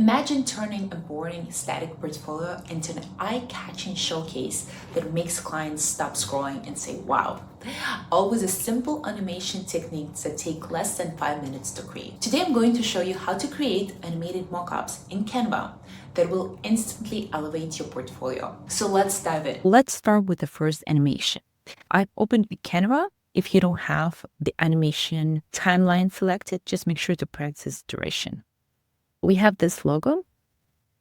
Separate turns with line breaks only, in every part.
Imagine turning a boring static portfolio into an eye-catching showcase that makes clients stop scrolling and say, wow. All with a simple animation techniques that take less than 5 minutes to create. Today I'm going to show you how to create animated mockups in Canva that will instantly elevate your portfolio. So let's dive in.
Let's start with the first animation. I've opened Canva. If you don't have the animation timeline selected, just make sure to press this duration. We have this logo.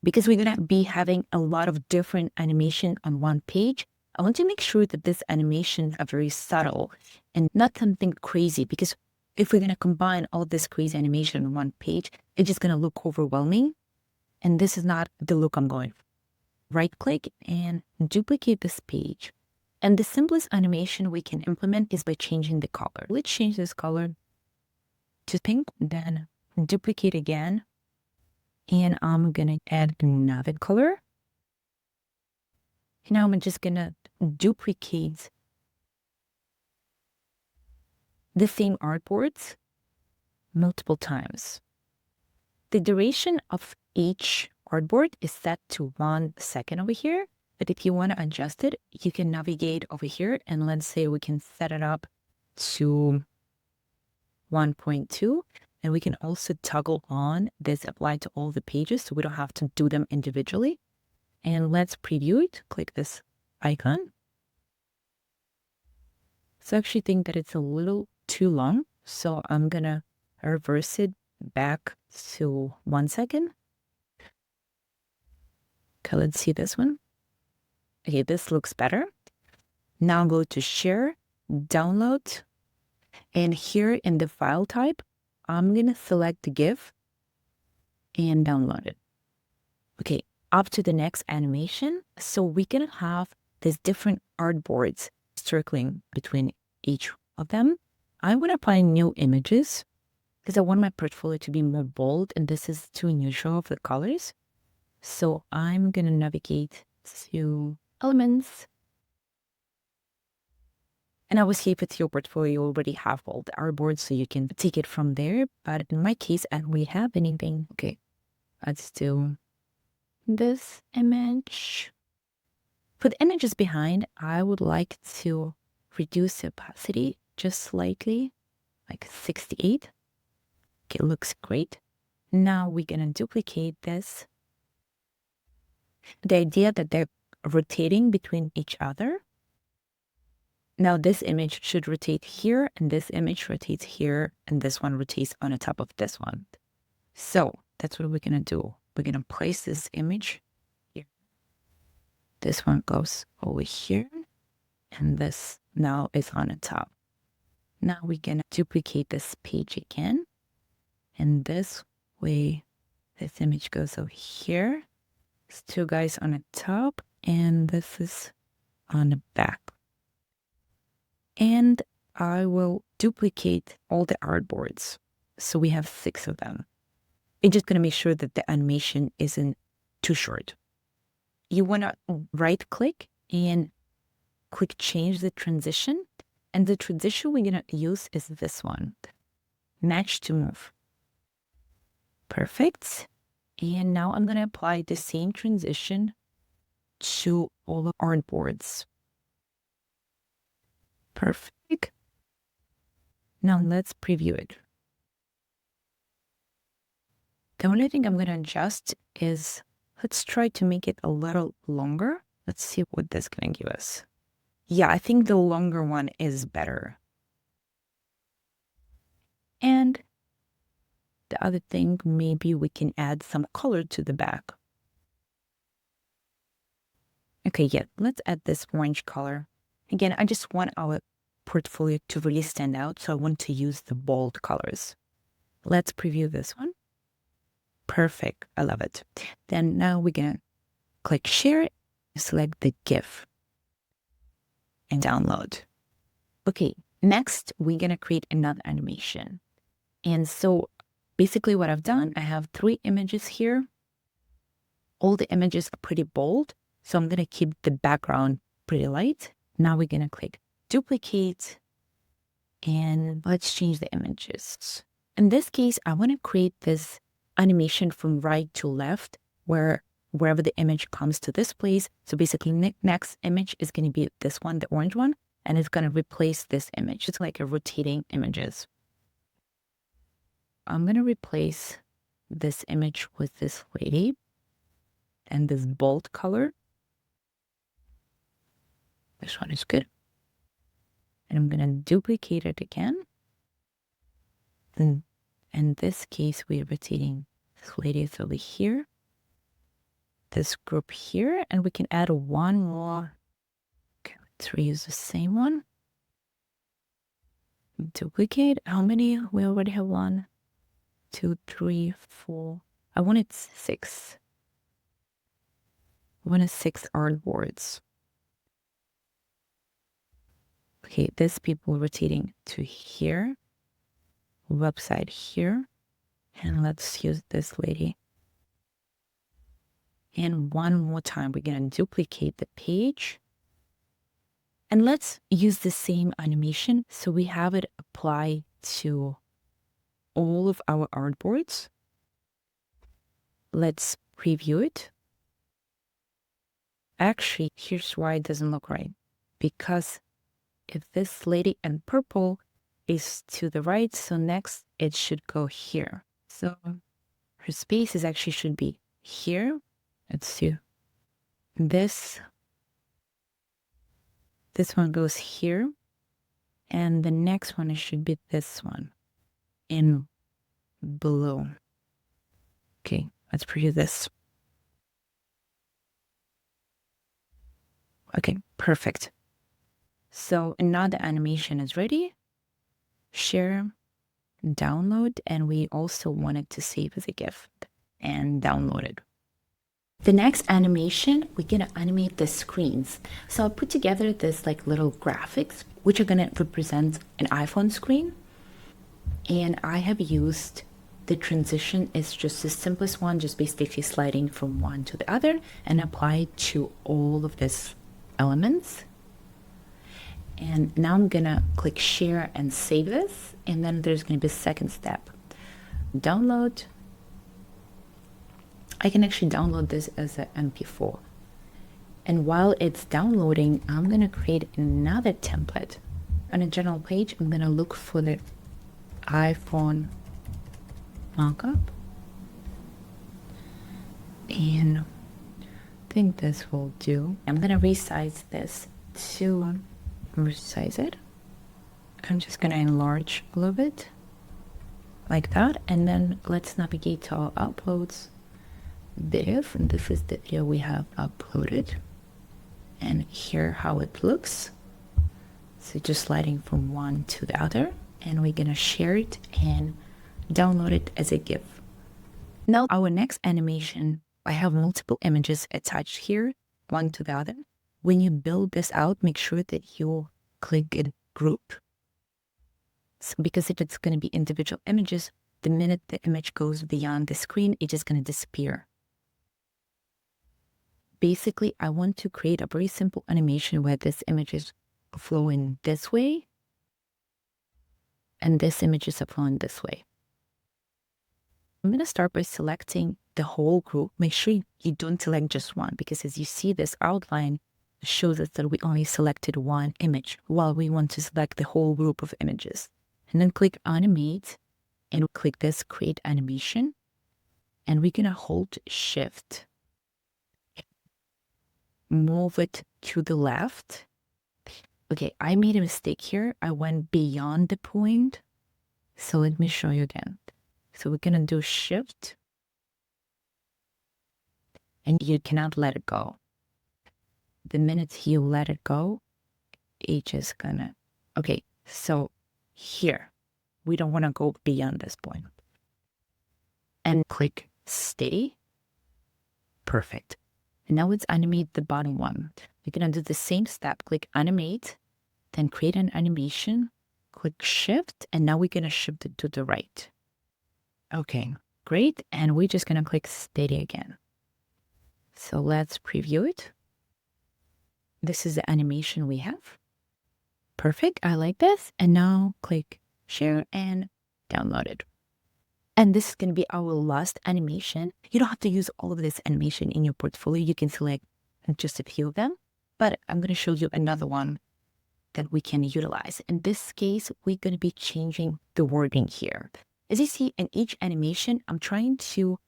Because we're going to be having a lot of different animation on one page, I want to make sure that this animations are very subtle and not something crazy, because if we're going to combine all this crazy animation on one page, it's just going to look overwhelming. And this is not the look I'm going for. Right click and duplicate this page. And the simplest animation we can implement is by changing the color. Let's change this color to pink, then duplicate again. And I'm going to add another color. Now I'm just going to duplicate the same artboards multiple times. The duration of each artboard is set to 1 second over here. But if you want to adjust it, you can navigate over here. And let's say we can set it up to 1.2. And we can also toggle on this apply to all the pages, so we don't have to do them individually. And let's preview it. Click this icon. So I actually think that it's a little too long. So I'm going to reverse it back to 1 second. Okay, let's see this one. Okay, this looks better. Now go to Share, Download. And here in the file type, I'm going to select the GIF and download it. Okay, up to the next animation. So we're going to have these different artboards circling between each of them. I want to find new images because I want my portfolio to be more bold, and this is too neutral of the colors. So I'm going to navigate to Elements. And obviously, if it's your portfolio, you already have all the artboards, so you can take it from there. But in my case, I don't really have anything. Okay, let's do this image. For the images behind, I would like to reduce the opacity just slightly, like 68. Okay, looks great. Now we're going to duplicate this. The idea that they're rotating between each other. Now this image should rotate here, and this image rotates here, and this one rotates on the top of this one. So that's what we're going to do. We're going to place this image here. This one goes over here, and this now is on the top. Now we're going to duplicate this page again. And this way, this image goes over here. There's two guys on the top, and this is on the back. And I will duplicate all the artboards. So we have 6 of them. It's just going to make sure that the animation isn't too short. You want to right click and click change the transition. And the transition we're going to use is this one. Match to move. Perfect. And now I'm going to apply the same transition to all the artboards. Perfect. Now let's preview it. The only thing I'm going to adjust is, let's try to make it a little longer. Let's see what this is going to give us. Yeah, I think the longer one is better. And the other thing, maybe we can add some color to the back. Okay, yeah, let's add this orange color. Again, I just want our portfolio to really stand out, so I want to use the bold colors. Let's preview this one. Perfect. I love it. Then now we're going to click Share, select the GIF, and download. Okay, next we're going to create another animation. And so basically what I've done, I have 3 images here. All the images are pretty bold, so I'm going to keep the background pretty light. Now we're going to click duplicate, and let's change the images. In this case, I want to create this animation from right to left, wherever the image comes to this place. So basically, next image is going to be this one, the orange one, and it's going to replace this image. It's like a rotating images. I'm going to replace this image with this lady and this bold color. This one is good. And I'm going to duplicate it again. Then in this case, we're rotating this lady over here, this group here, and we can add one more. Okay, let's reuse the same one. Duplicate. How many? We already have 1, 2, 3, 4. I wanted 6. I wanted 6 artboards. Okay, this people rotating to here, website here, and let's use this lady. And one more time, we're gonna duplicate the page. And let's use the same animation so we have it apply to all of our artboards. Let's preview it. Actually, here's why it doesn't look right. Because if this lady in purple is to the right, so next it should go here. So her space is actually should be here. Let's see. This one goes here. And the next one should be this one in blue. Okay, let's preview this. Okay, perfect. So now the animation is ready. Share, download, and we also wanted to save as a GIF and download it. The next animation, we're gonna animate the screens. So I put together this like little graphics, which are gonna represent an iPhone screen. And I have used the transition is just the simplest one, just basically sliding from one to the other and apply it to all of these elements. And now I'm gonna click share and save this. And then there's gonna be a second step. Download. I can actually download this as an MP4. And while it's downloading, I'm gonna create another template. On a general page, I'm gonna look for the iPhone mockup. And I think this will do. I'm gonna resize this to resize it. I'm just gonna enlarge a little bit like that. And then let's navigate to our uploads. Video, and this is the video we have uploaded, and here how it looks. So just sliding from one to the other, and we're gonna share it and download it as a GIF. Now our next animation, I have multiple images attached here, one to the other. When you build this out, make sure that you click it group. So because if it's gonna be individual images, the minute the image goes beyond the screen, it's just gonna disappear. Basically, I want to create a very simple animation where this image is flowing this way and this image is flowing this way. I'm going to start by selecting the whole group. Make sure you don't select just one, because as you see, this outline shows us that we only selected one image while we want to select the whole group of images. And then click animate and click this create animation. And we're going to hold shift. Move it to the left. Okay, I made a mistake here. I went beyond the point. So let me show you again. So we're gonna do shift. And you cannot let it go. The minute you let it go, it's just gonna... Okay, so here, we don't wanna go beyond this point. And click steady. Perfect. And now let's animate the bottom one. We're gonna do the same step, click animate, then create an animation, click shift, and now we're gonna shift it to the right. Okay, great. And we're just gonna click steady again. So let's preview it. This is the animation we have. Perfect, I like this. And now click share and download it. And this is going to be our last animation. You don't have to use all of this animation in your portfolio. You can select just a few of them, but I'm going to show you another one that we can utilize. In this case, we're going to be changing the wording here. As you see in each animation, I'm trying to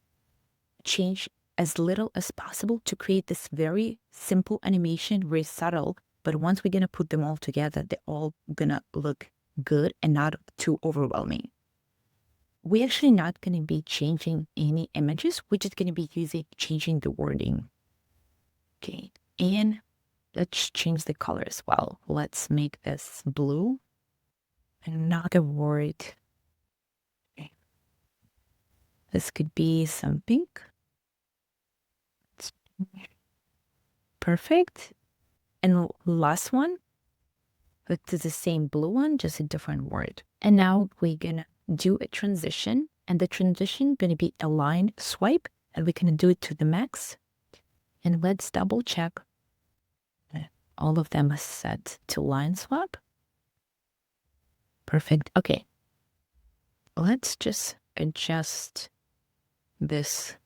change as little as possible to create this very simple animation, very subtle. But once we're going to put them all together, they're all going to look good and not too overwhelming. We're actually not going to be changing any images. We're just going to be changing the wording. Okay, and let's change the color as well. Let's make this blue and not a word. Okay. This could be some pink. Perfect. And last one, it's the same blue one, just a different word. And now we're gonna do a transition, and the transition gonna be a line swipe, and we're gonna do it to the max. And let's double check. All of them are set to line swap. Perfect. Okay. Let's just adjust this.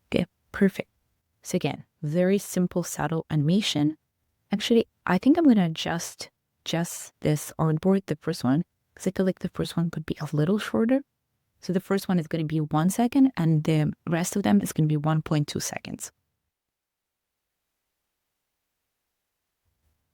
Okay, perfect. So again, very simple, subtle animation. Actually, I think I'm going to adjust just this artboard, the first one, because I feel like the first one could be a little shorter. So the first one is going to be 1 second, and the rest of them is going to be 1.2 seconds.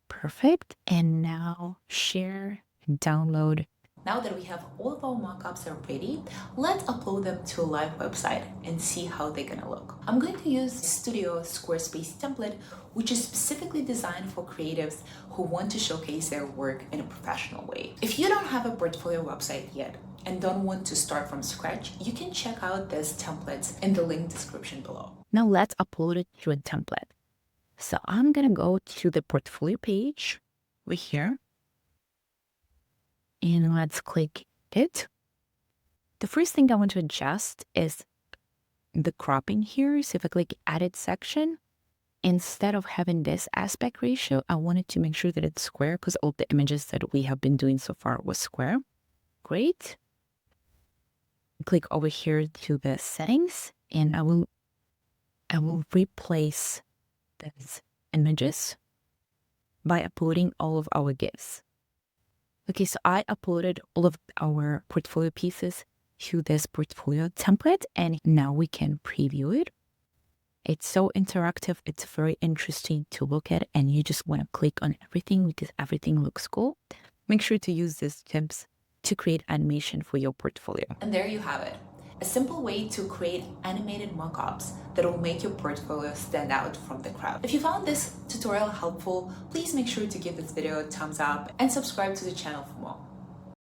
Perfect. And now share, download.
Now that we have all of our mockups are ready, let's upload them to a live website and see how they're gonna look. I'm going to use Studio Squarespace template, which is specifically designed for creatives who want to showcase their work in a professional way. If you don't have a portfolio website yet and don't want to start from scratch, you can check out these templates in the link description below.
Now let's upload it to a template. So I'm gonna go to the portfolio page over here. And let's click it. The first thing I want to adjust is the cropping here. So if I click edit section, instead of having this aspect ratio, I wanted to make sure that it's square because all the images that we have been doing so far was square. Great. Click over here to the settings, and I will replace these images by uploading all of our GIFs. Okay, so I uploaded all of our portfolio pieces to this portfolio template, and now we can preview it. It's so interactive. It's very interesting to look at, and you just want to click on everything because everything looks cool. Make sure to use these tips to create animation for your portfolio.
And there you have it. A simple way to create animated mockups that will make your portfolio stand out from the crowd. If you found this tutorial helpful, please make sure to give this video a thumbs up and subscribe to the channel for more.